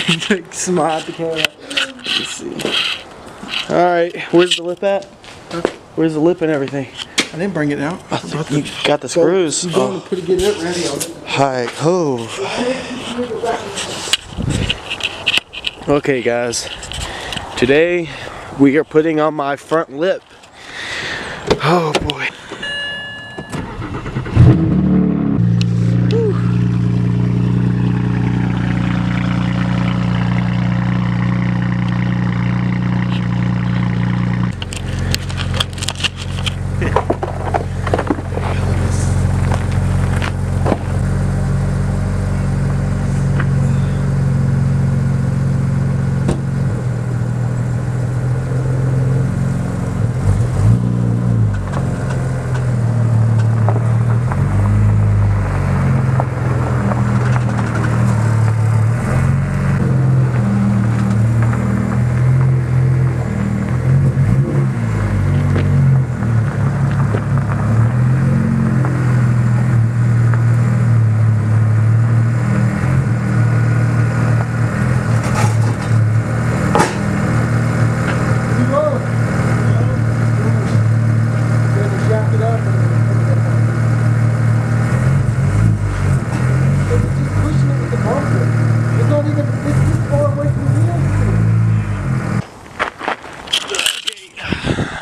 Smile at the camera. Let's see. Alright, where's the lip at? Where's the lip and everything? I didn't bring it out. You got the screws. I'm going to put it, get it ready on it. Hi. Oh. Okay, guys. Today we are putting on my front lip. Oh boy.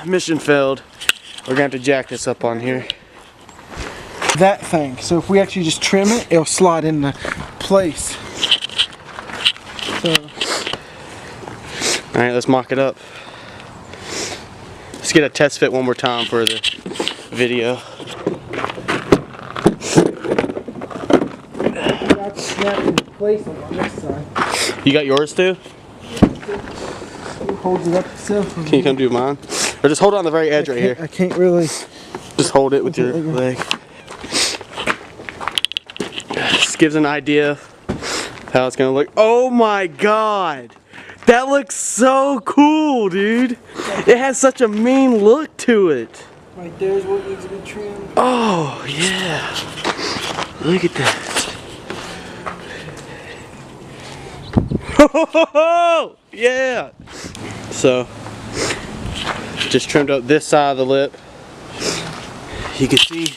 Mission failed. We're gonna have to jack this up on here. That thing. So if we actually just trim it, it'll slide into place. So. Alright, let's mock it up. Let's get a test fit one more time for the video. That's snapping into place on this side. You got yours too? It holds it up itself. Can you come do mine? Or just hold it on the very edge right here. I can't really. Just hold it with your leg. This gives an idea of how it's gonna look. Oh my god! That looks so cool, dude! It has such a mean look to it. Right there's what needs to be trimmed. Oh yeah! Look at that. Oh yeah! So, just trimmed up this side of the lip. You can see,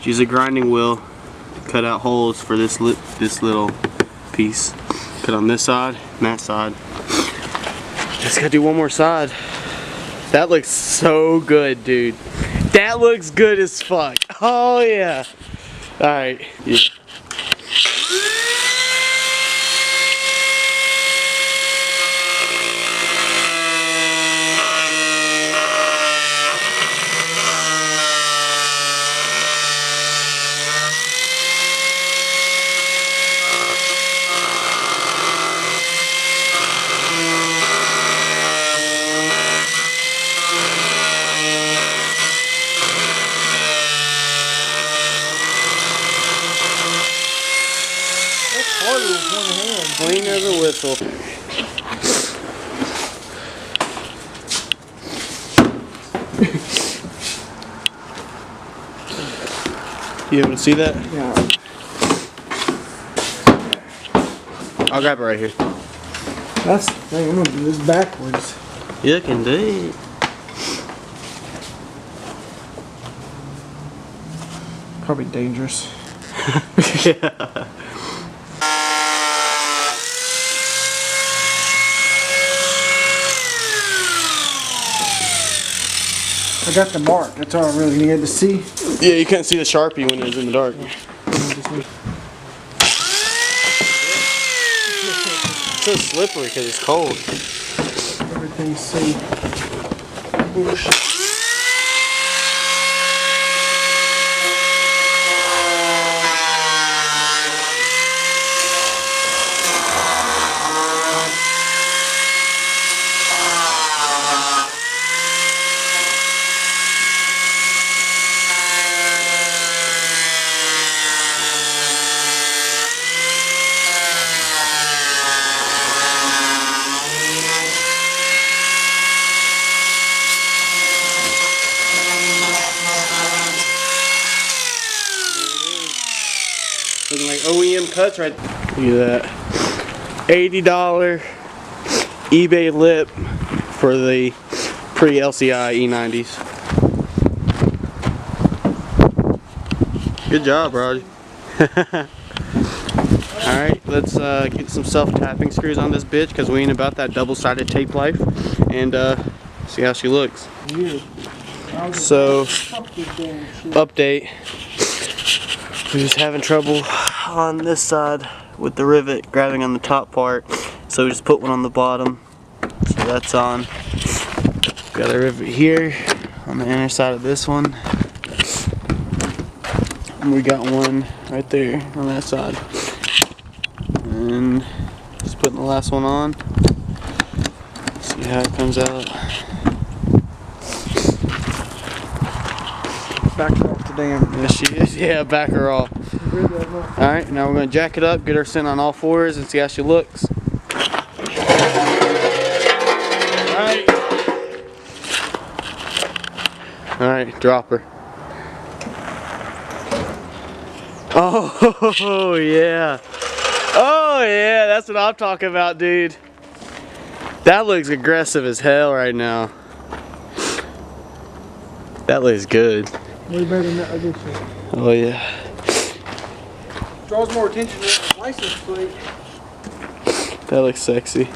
use a grinding wheel, cut out holes for this lip, this little piece. Cut on this side and that side. Just gotta do one more side. That looks so good, dude. That looks good as fuck. Oh yeah. All right. Yeah. Clean as a whistle. You able to see that? Yeah. I'll grab it right here. That's the thing. I'm gonna do this backwards. You can do it. Probably dangerous. Yeah. I got the mark. That's all I really needed to see. Yeah, you couldn't see the Sharpie when it was in the dark. It's so slippery because it's cold. Everything's safe. Bullshit. Looking like OEM cuts right. Look at that. $80 eBay lip for the pre-LCI E90s. Good job, Raj. Alright, let's get some self-tapping screws on this bitch because we ain't about that double-sided tape life, and see how she looks. So, update. We're just having trouble on this side with the rivet grabbing on the top part, so we just put one on the bottom. So that's on. Got a rivet here on the inner side of this one. And we got one right there on that side. And just putting the last one on. See how it comes out. Back her off the dam. There she is. Yeah, back her off. Alright, now we're going to jack it up, get her sitting on all fours, and see how she looks. Alright. Alright, drop her. Oh, yeah. Oh, yeah, that's what I'm talking about, dude. That looks aggressive as hell right now. That looks good. Way better than that other shit. Oh, yeah. Draws more attention than the license plate. That looks sexy.